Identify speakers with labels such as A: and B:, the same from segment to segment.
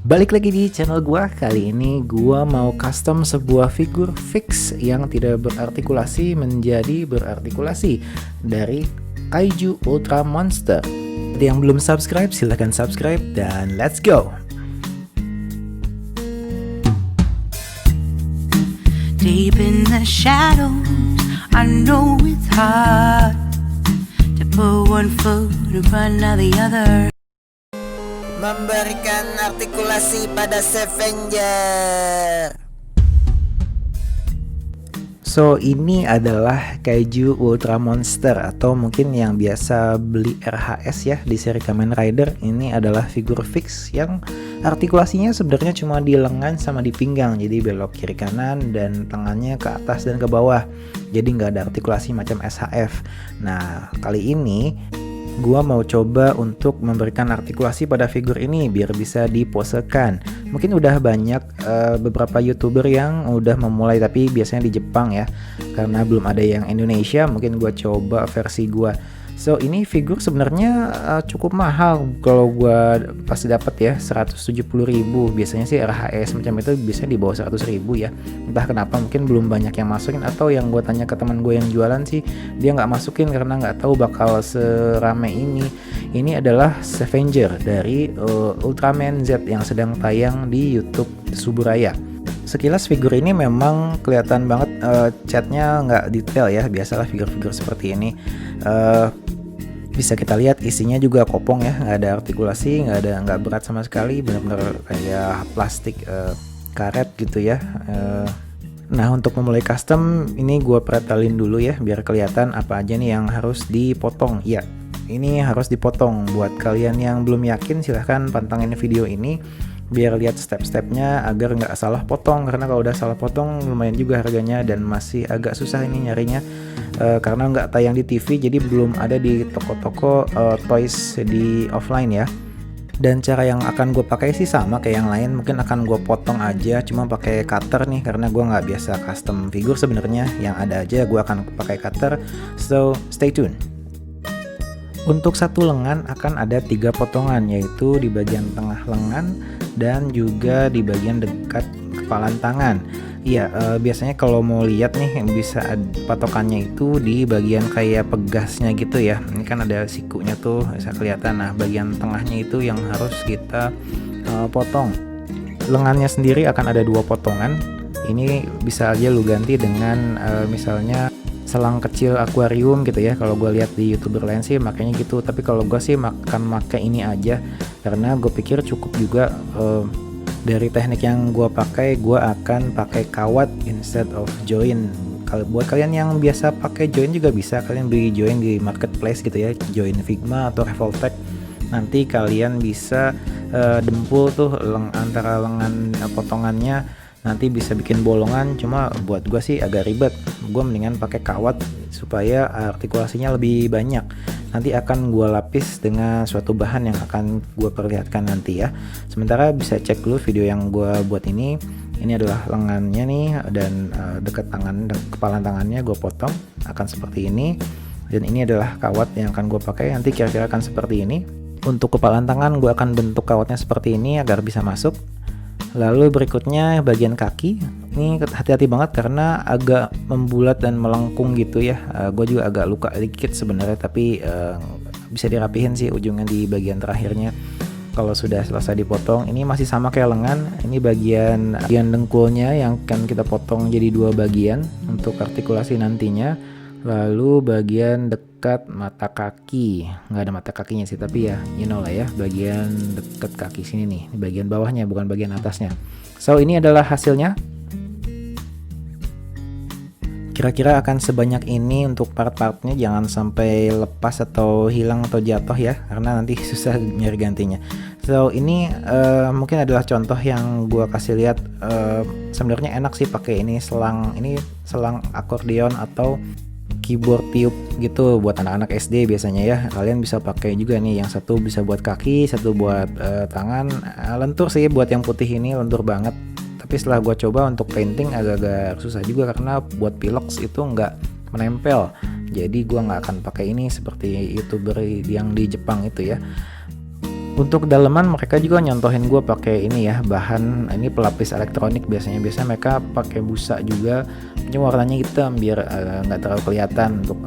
A: Balik lagi di channel gua. Kali ini gua mau custom sebuah figur fix yang tidak berartikulasi menjadi berartikulasi dari Kaiju Ultra Monster. Jadi yang belum subscribe silahkan subscribe dan let's go.
B: Deep in the shadows, I know it's hard to put one foot in front of the other.
C: Memberikan artikulasi pada Scavenger.
A: So ini adalah Kaiju Ultra Monster atau mungkin yang biasa beli RHS ya di seri Kamen Rider. Ini adalah figur fix yang artikulasinya sebenarnya cuma di lengan sama di pinggang. Jadi belok kiri kanan dan tangannya ke atas dan ke bawah. Jadi nggak ada artikulasi macam SHF. Nah kali ini gua mau coba untuk memberikan artikulasi pada figur ini biar bisa diposekan. Mungkin udah banyak beberapa YouTuber yang udah memulai, tapi biasanya di Jepang ya. Karena belum ada yang Indonesia, mungkin gua coba versi gua. So ini figur sebenarnya cukup mahal kalau gua pasti dapat ya, 170.000. Biasanya sih RHS macam itu biasanya di bawah 100.000 ya. Entah kenapa mungkin belum banyak yang masukin, atau yang gua tanya ke teman gue yang jualan sih dia nggak masukin karena nggak tahu bakal serame ini. Ini adalah Scavenger dari Ultraman Z yang sedang tayang di YouTube Suburaya. Sekilas figur ini memang kelihatan banget catnya nggak detail ya, biasalah figur-figur seperti ini. Bisa kita lihat isinya juga kopong ya, nggak ada artikulasi, nggak berat sama sekali, benar-benar kayak plastik karet gitu ya. Nah untuk memulai custom ini gue pretelin dulu ya biar kelihatan apa aja nih yang harus dipotong. Ya ini harus dipotong. Buat kalian yang belum yakin silahkan pantengin video ini biar lihat step-stepnya agar nggak salah potong, karena kalau udah salah potong lumayan juga harganya dan masih agak susah ini nyarinya karena nggak tayang di TV, jadi belum ada di toko-toko toys di offline ya. Dan cara yang akan gue pakai sih sama kayak yang lain, mungkin akan gue potong aja cuma pakai cutter nih karena gue nggak biasa custom figur sebenarnya, yang ada aja gue akan pakai cutter. So stay tune. Untuk satu lengan akan ada 3 potongan, yaitu di bagian tengah lengan dan juga di bagian dekat kepalan tangan. Iya, biasanya kalau mau lihat nih yang bisa patokannya itu di bagian kayak pegasnya gitu ya. Ini kan ada sikunya tuh bisa kelihatan. Nah bagian tengahnya itu yang harus kita potong. Lengannya sendiri akan ada 2 potongan. Ini bisa aja lu ganti dengan misalnya selang kecil akuarium gitu ya. Kalau gue lihat di YouTuber lain sih makanya gitu, tapi kalau gue sih akan pakai ini aja karena gue pikir cukup juga. Dari teknik yang gue pakai, gue akan pakai kawat instead of join. Kalau buat kalian yang biasa pakai join juga bisa, kalian beli join di marketplace gitu ya, join Figma atau Revoltech. Nanti kalian bisa dempul tuh antara lengan potongannya, nanti bisa bikin bolongan. Cuma buat gue sih agak ribet, gue mendingan pakai kawat supaya artikulasinya lebih banyak. Nanti akan gue lapis dengan suatu bahan yang akan gue perlihatkan nanti ya. Sementara bisa cek dulu video yang gue buat ini. Ini adalah lengannya nih, dan dekat kepala tangannya gue potong akan seperti ini. Dan ini adalah kawat yang akan gue pakai, nanti kira-kira akan seperti ini. Untuk kepala tangan gue akan bentuk kawatnya seperti ini agar bisa masuk. Lalu berikutnya bagian kaki, ini hati-hati banget karena agak membulat dan melengkung gitu ya. Gue juga agak luka dikit sebenarnya, tapi bisa dirapihin sih ujungnya di bagian terakhirnya. Kalau sudah selesai dipotong, ini masih sama kayak lengan. Ini bagian dengkulnya yang akan kita potong jadi 2 bagian untuk artikulasi nantinya. Lalu bagian dekat mata kaki, nggak ada mata kakinya sih, tapi ya you know lah ya, bagian dekat kaki sini nih, bagian bawahnya bukan bagian atasnya. So ini adalah hasilnya. Kira-kira akan sebanyak ini untuk part-partnya, jangan sampai lepas atau hilang atau jatuh ya, karena nanti susah nyari gantinya. So ini mungkin adalah contoh yang gua kasih lihat. Sebenarnya enak sih pakai ini selang akordeon atau keyboard tiup gitu buat anak-anak SD biasanya ya. Kalian bisa pakai juga nih, yang satu bisa buat kaki, satu buat tangan. Lentur sih buat yang putih ini, lentur banget. Tapi setelah gue coba untuk painting agak-agak susah juga karena buat pilox itu nggak menempel. Jadi gue nggak akan pakai ini seperti YouTuber yang di Jepang itu ya. Untuk daleman mereka juga nyontohin gue pakai ini ya, bahan ini pelapis elektronik biasanya mereka pakai busa juga, cuma warnanya hitam biar nggak terlalu kelihatan untuk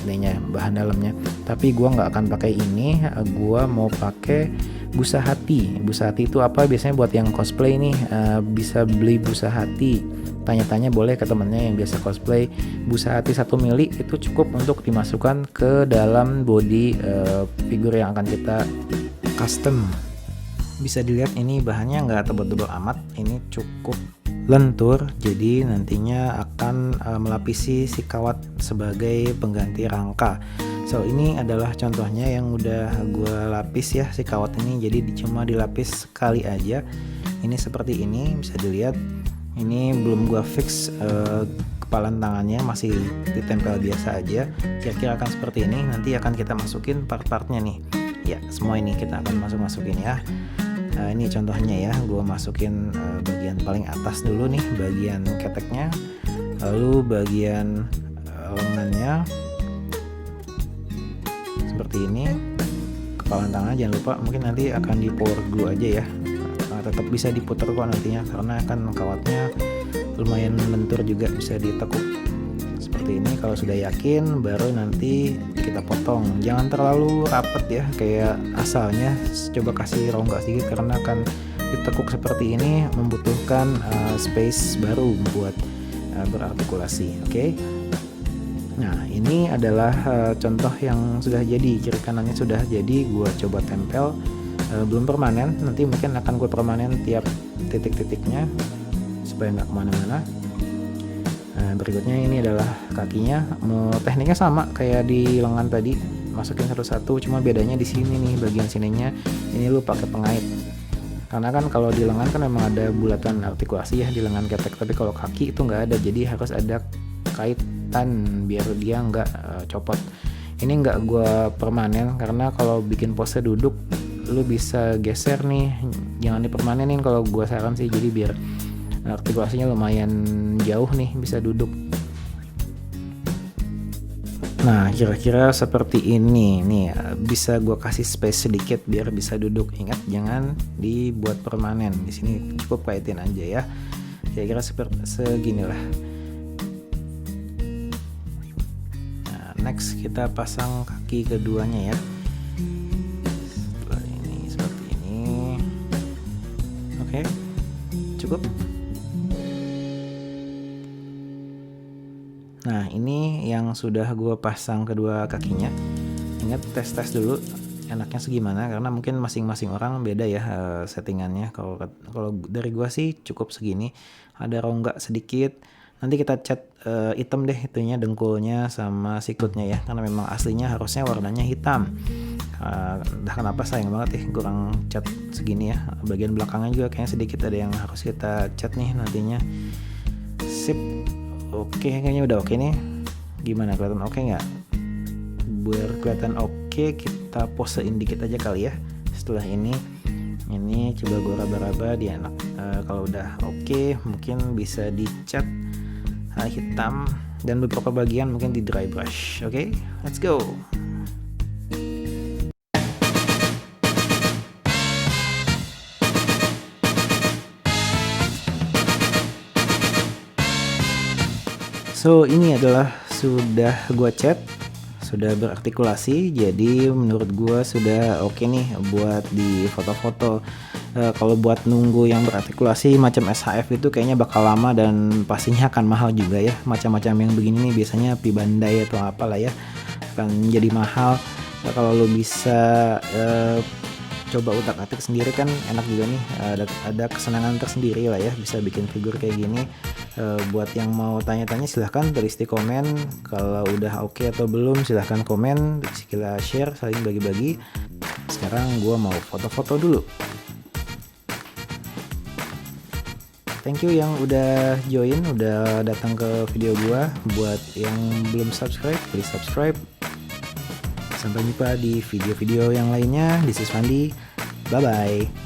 A: ininya bahan dalamnya. Tapi gue nggak akan pakai ini, gue mau pakai busa hati. Busa hati itu apa? Biasanya buat yang cosplay nih bisa beli busa hati. Tanya-tanya boleh ke temennya yang biasa cosplay. Busa hati 1 mili itu cukup untuk dimasukkan ke dalam body figur yang akan kita custom. Bisa dilihat ini bahannya nggak tebal-tebal amat, ini cukup lentur, jadi nantinya akan melapisi si kawat sebagai pengganti rangka. So ini adalah contohnya yang udah gue lapis ya si kawat ini, jadi cuma dilapis sekali aja. Ini seperti ini, bisa dilihat ini belum gue fix kepalan tangannya, masih ditempel biasa aja. Kira-kira akan seperti ini, nanti akan kita masukin part-partnya nih ya, semua ini kita akan masukin ya. Ini contohnya ya, gue masukin bagian paling atas dulu nih, bagian keteknya, lalu bagian lengannya seperti ini. Kepalan tangan jangan lupa, mungkin nanti akan di power glue aja ya, tetap bisa diputar kok nantinya karena kan kawatnya lumayan lentur juga, bisa ditekuk seperti ini. Kalau sudah yakin baru nanti kita potong, jangan terlalu rapet ya kayak asalnya, coba kasih rongga sedikit karena akan ditekuk seperti ini membutuhkan space baru buat berartikulasi. Oke. Nah ini adalah contoh yang sudah jadi, kiri kanannya sudah jadi, gua coba tempel, belum permanen, nanti mungkin akan gue permanen tiap titik-titiknya supaya nggak kemana-mana. Berikutnya ini adalah kakinya, tekniknya sama kayak di lengan tadi, masukin satu-satu, cuma bedanya di sini nih, bagian sininya ini lu pakai pengait, karena kan kalau di lengan kan memang ada bulatan artikulasi ya di lengan ketek, tapi kalau kaki itu nggak ada, jadi harus ada kaitan biar dia nggak copot. Ini nggak gue permanen karena kalau bikin pose duduk lu bisa geser nih, jangan dipermanenin kalau gue saran sih, jadi biar artikulasinya lumayan jauh nih, bisa duduk. Nah kira-kira seperti ini nih, bisa gue kasih space sedikit biar bisa duduk. Ingat jangan dibuat permanen, di sini cukup kaitin aja ya, kira-kira seginilah. Nah next kita pasang kaki keduanya ya. Setelah ini seperti ini, oke, cukup. Nah ini yang sudah gue pasang kedua kakinya. Ingat tes dulu enaknya segimana, karena mungkin masing-masing orang beda ya settingannya. Kalau dari gue sih cukup segini, ada rongga sedikit. Nanti kita cat hitam deh itunya, dengkulnya sama sikutnya ya, karena memang aslinya harusnya warnanya hitam. Entah kenapa sayang banget ya kurang cat segini ya. Bagian belakangnya juga kayaknya sedikit ada yang harus kita cat nih nantinya. Sip. Oke, kayaknya udah oke nih. Gimana, kelihatan oke nggak? Biar kelihatan oke, kita posein dikit aja kali ya. Setelah ini coba gue raba-raba dia enak. Kalau udah oke, mungkin bisa dicat hitam dan beberapa bagian mungkin di dry brush. Oke, let's go. So ini adalah sudah gua cat, sudah berartikulasi, jadi menurut gua sudah oke nih buat di foto-foto. Kalau buat nunggu yang berartikulasi macam SHF itu kayaknya bakal lama dan pastinya akan mahal juga ya. Macam-macam yang begini nih biasanya Pi Bandai atau apalah ya, akan jadi mahal. Kalau lo bisa coba utak-atik sendiri kan enak juga nih, ada kesenangan tersendiri lah ya, bisa bikin figur kayak gini. Buat yang mau tanya-tanya silahkan tulis di komen, kalau udah oke atau belum silahkan komen, kita share, saling bagi-bagi. Sekarang gua mau foto-foto dulu. Thank you yang udah join, udah datang ke video gua. Buat yang belum subscribe, please subscribe. Sampai jumpa di video-video yang lainnya. This is Fandi. Bye-bye.